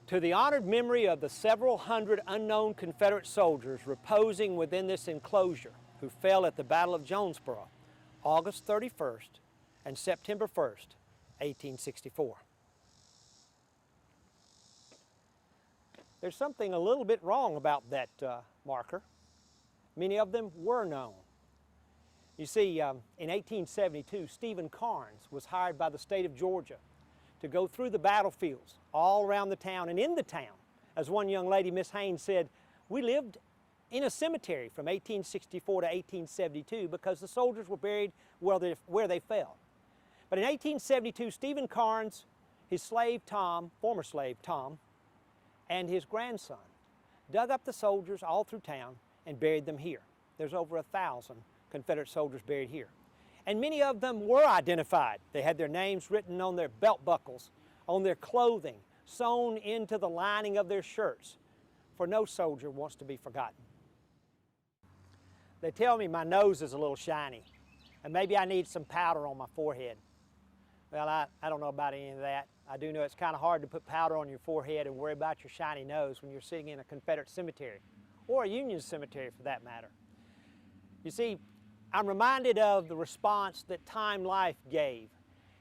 To the honored memory of the several hundred unknown Confederate soldiers reposing within this enclosure who fell at the Battle of Jonesboro, August 31st and September 1st, 1864. There's something a little bit wrong about that marker. Many of them were known. You see, in 1872, Stephen Carnes was hired by the state of Georgia to go through the battlefields all around the town and in the town. As one young lady, Miss Haynes, said, we lived in a cemetery from 1864 to 1872 because the soldiers were buried where they fell. But in 1872, Stephen Carnes, his slave Tom, former slave Tom, and his grandson dug up the soldiers all through town and buried them here. There's over 1,000 Confederate soldiers buried here. And many of them were identified. They had their names written on their belt buckles, on their clothing, sewn into the lining of their shirts, for no soldier wants to be forgotten. They tell me my nose is a little shiny, and maybe I need some powder on my forehead. Well, I don't know about any of that. I do know it's kind of hard to put powder on your forehead and worry about your shiny nose when you're sitting in a Confederate cemetery, or a Union cemetery for that matter. You see, I'm reminded of the response that Time Life gave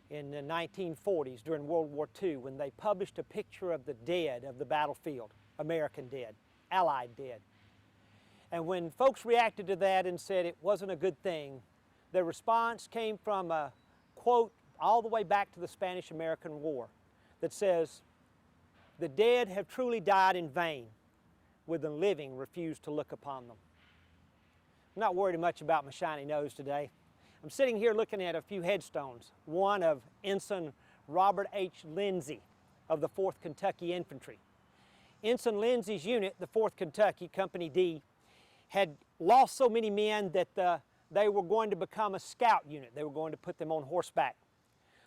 in the 1940s during World War II when they published a picture of the dead of the battlefield, American dead, Allied dead. And when folks reacted to that and said it wasn't a good thing, their response came from a quote all the way back to the Spanish-American War that says, "The dead have truly died in vain, with the living refuse to look upon them." I'm not worried much about my shiny nose today. I'm sitting here looking at a few headstones, one of Ensign Robert H. Lindsay of the 4th Kentucky Infantry. Ensign Lindsay's unit, the 4th Kentucky, Company D, had lost so many men that they were going to become a scout unit. They were going to put them on horseback.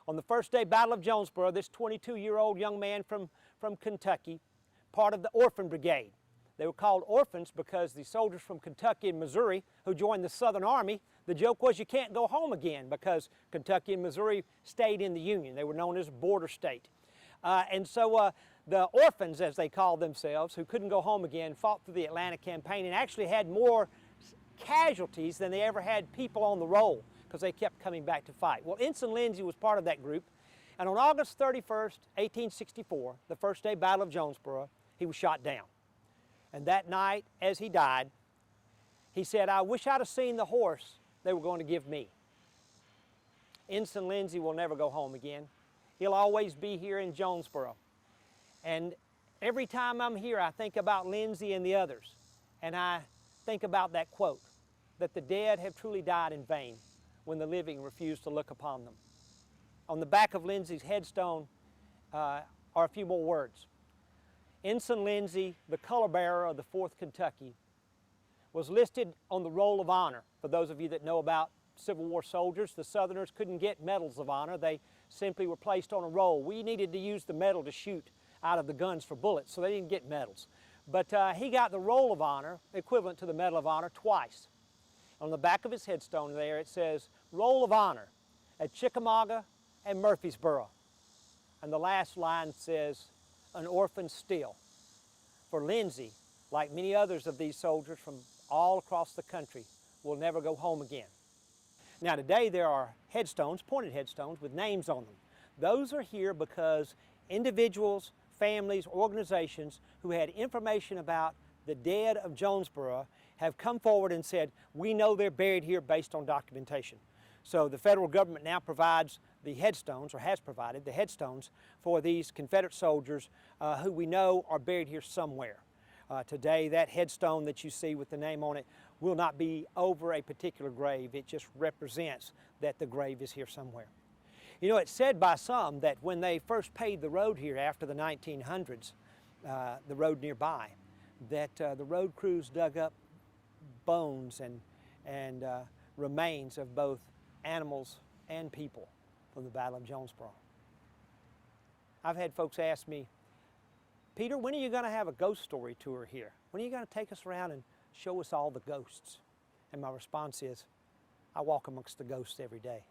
On the first day Battle of Jonesboro, this 22-year-old young man from Kentucky, part of the Orphan Brigade. They were called orphans because the soldiers from Kentucky and Missouri who joined the Southern Army, the joke was you can't go home again because Kentucky and Missouri stayed in the Union. They were known as border state. And so the orphans, as they called themselves, who couldn't go home again, fought through the Atlanta campaign and actually had more casualties than they ever had people on the roll because they kept coming back to fight. Well, Ensign Lindsay was part of that group, and on August 31st, 1864, the first day Battle of Jonesboro, he was shot down. And that night, as he died, he said, "I wish I'd have seen the horse they were going to give me." Ensign Lindsay will never go home again. He'll always be here in Jonesboro. And every time I'm here, I think about Lindsay and the others, and I think about that quote, that the dead have truly died in vain when the living refuse to look upon them. On the back of Lindsay's headstone are a few more words. Ensign Lindsay, the color bearer of the 4th Kentucky, was listed on the Roll of Honor. For those of you that know about Civil War soldiers, the Southerners couldn't get medals of honor. They simply were placed on a roll. We needed to use the metal to shoot out of the guns for bullets, so they didn't get medals. But he got the Roll of Honor, equivalent to the Medal of Honor, twice. On the back of his headstone there, it says, "Roll of Honor at Chickamauga and Murfreesboro." And the last line says, "An orphan still." For Lindsay, like many others of these soldiers from all across the country, will never go home again. Now today there are headstones, pointed headstones, with names on them. Those are here because individuals, families, organizations who had information about the dead of Jonesboro have come forward and said, we know they're buried here based on documentation. So the federal government now provides the headstones, or has provided the headstones, for these Confederate soldiers who we know are buried here somewhere. Today, that headstone that you see with the name on it will not be over a particular grave. It just represents that the grave is here somewhere. You know, it's said by some that when they first paved the road here after the 1900s, the road nearby, that the road crews dug up bones and remains of both animals and people from the Battle of Jonesboro. I've had folks ask me, "Peter, when are you going to have a ghost story tour here? When are you going to take us around and show us all the ghosts?" And my response is, I walk amongst the ghosts every day.